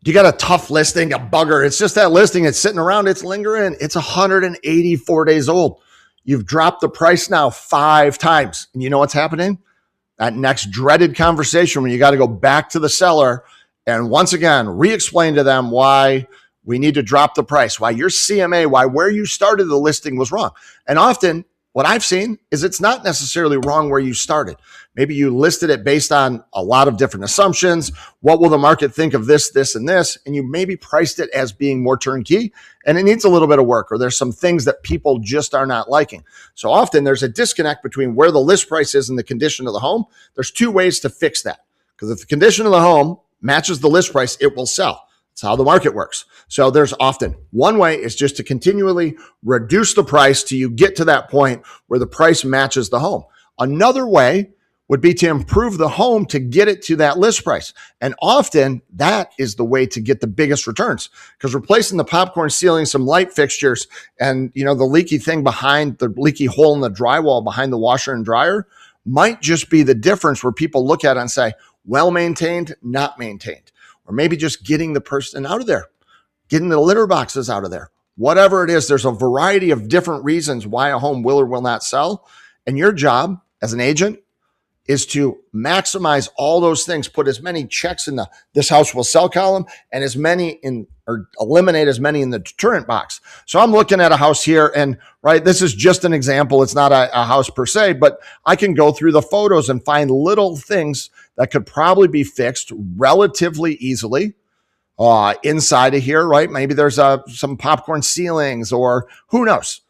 You got a tough listing, a bugger. It's just that listing. It's sitting around. It's lingering. It's 184 days old. You've dropped the price now 5 times. And you know what's happening? That next dreaded conversation when you got to go back to the seller and once again, re-explain to them why we need to drop the price, why your CMA, why where you started the listing was wrong. And often what I've seen is it's not necessarily wrong where you started. Maybe you listed it based on a lot of different assumptions. What will the market think of this, this, and this? And you maybe priced it as being more turnkey and it needs a little bit of work, or there's some things that people just are not liking. So often there's a disconnect between where the list price is and the condition of the home. There's 2 ways to fix that, because if the condition of the home matches the list price, it will sell. That's how the market works. So there's often one way is just to continually reduce the price till you get to that point where the price matches the home. Another way would be to improve the home to get it to that list price. And often that is the way to get the biggest returns, because replacing the popcorn ceiling, some light fixtures, and the leaky thing behind the leaky hole in the drywall behind the washer and dryer might just be the difference where people look at it and say, well maintained, not maintained. Or maybe just getting the person out of there, getting the litter boxes out of there. Whatever it is, there's a variety of different reasons why a home will or will not sell. And your job as an agent is to maximize all those things, put as many checks in the this house will sell column and as many in, or eliminate as many in the deterrent box. So I'm looking at a house here and this is just an example. It's not a house per se, but I can go through the photos and find little things that could probably be fixed relatively easily inside of here, right? Maybe there's some popcorn ceilings or who knows,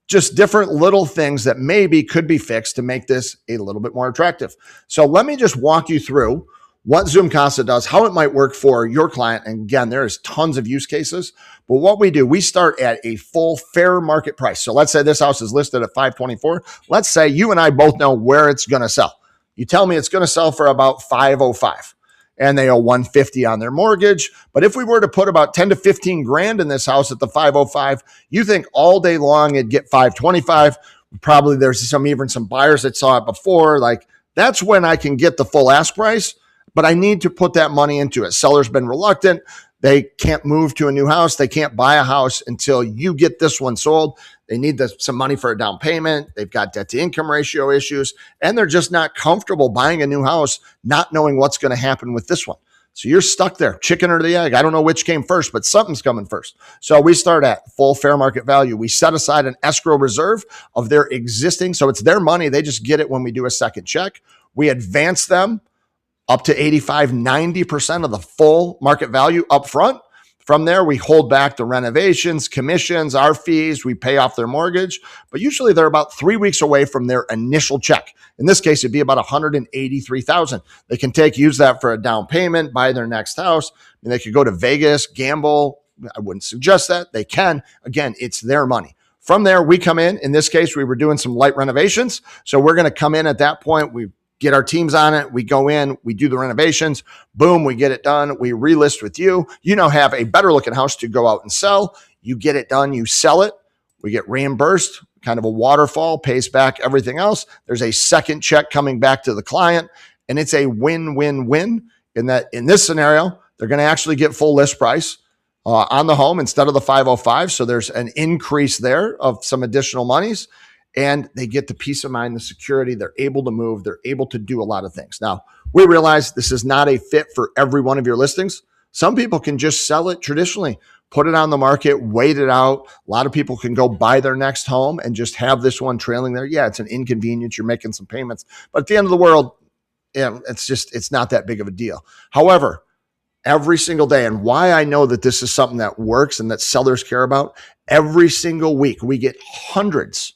just different little things that maybe could be fixed to make this a little bit more attractive. So let me just walk you through what Zoom Casa does, how it might work for your client. And again, there's tons of use cases, but what we do, we start at a full fair market price. So let's say this house is listed at 524. Let's say you and I both know where it's going to sell. You tell me it's going to sell for about 505 and they owe 150 on their mortgage. But if we were to put about 10 to 15 grand in this house at the 505, you think all day long it'd get 525. Probably there's even some buyers that saw it before. Like that's when I can get the full ask price, but I need to put that money into it. Seller's been reluctant. They can't move to a new house. They can't buy a house until you get this one sold. They need some money for a down payment. They've got debt to income ratio issues, and they're just not comfortable buying a new house, not knowing what's going to happen with this one. So you're stuck there, chicken or the egg. I don't know which came first, but something's coming first. So we start at full fair market value. We set aside an escrow reserve of their existing. So it's their money. They just get it when we do a second check. We advance them up to 85, 90% of the full market value up front. From there, we hold back the renovations, commissions, our fees. We pay off their mortgage, but usually they're about 3 weeks away from their initial check. In this case, it'd be about $183,000. They can use that for a down payment, buy their next house. And they could go to Vegas, gamble. I wouldn't suggest that. They can. Again, it's their money. From there, we come in. In this case, we were doing some light renovations. So we're going to come in at that point. We get our teams on it. We go in, we do the renovations. Boom, we get it done. We relist with you. You now have a better looking house to go out and sell. You get it done. You sell it. We get reimbursed, kind of a waterfall, pays back everything else. There's a second check coming back to the client, and it's a win-win-win in that in this scenario, they're going to actually get full list price on the home instead of the 505. So there's an increase there of some additional monies. And they get the peace of mind, the security. They're able to move. They're able to do a lot of things. Now, we realize this is not a fit for every one of your listings. Some people can just sell it traditionally, put it on the market, wait it out. A lot of people can go buy their next home and just have this one trailing there. Yeah, it's an inconvenience. You're making some payments. But at the end of the world, it's not that big of a deal. However, every single day, and why I know that this is something that works and that sellers care about, every single week we get hundreds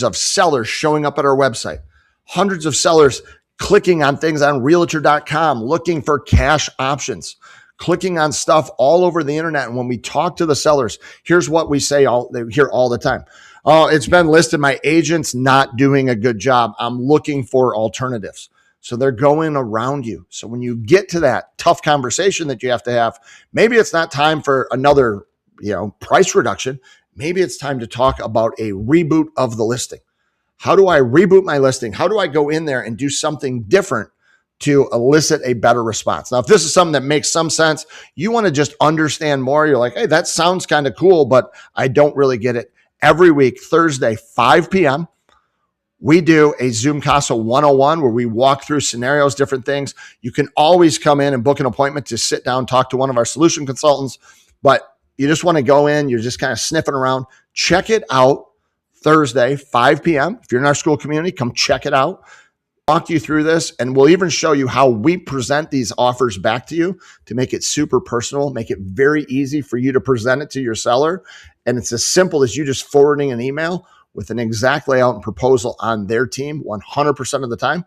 of sellers showing up at our website, hundreds of sellers clicking on things on realtor.com, looking for cash options, clicking on stuff all over the internet. And when we talk to the sellers, here's what we say they hear all the time. Oh, it's been listed. My agent's not doing a good job. I'm looking for alternatives. So they're going around you. So when you get to that tough conversation that you have to have, maybe it's not time for another, price reduction. Maybe it's time to talk about a reboot of the listing. How do I reboot my listing? How do I go in there and do something different to elicit a better response. Now, if this is something that makes some sense, you want to just understand more. You're like, hey, that sounds kind of cool, but I don't really get it. Every week, Thursday, 5 p.m., we do a Zoom Casa 101 where we walk through scenarios, different things. You can always come in and book an appointment to sit down, talk to one of our solution consultants, but you just want to go in, you're just kind of sniffing around. Check it out Thursday, 5 p.m. If you're in our school community, come check it out. Walk you through this, and we'll even show you how we present these offers back to you to make it super personal, make it very easy for you to present it to your seller. And it's as simple as you just forwarding an email with an exact layout and proposal on their team 100% of the time.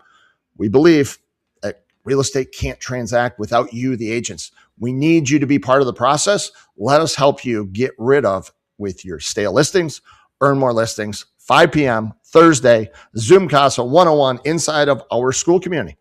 We believe that real estate can't transact without you, the agents. We need you to be part of the process. Let us help you get rid of with your stale listings, earn more listings. 5 p.m. Thursday, Zoom Casa 101 inside of our school community.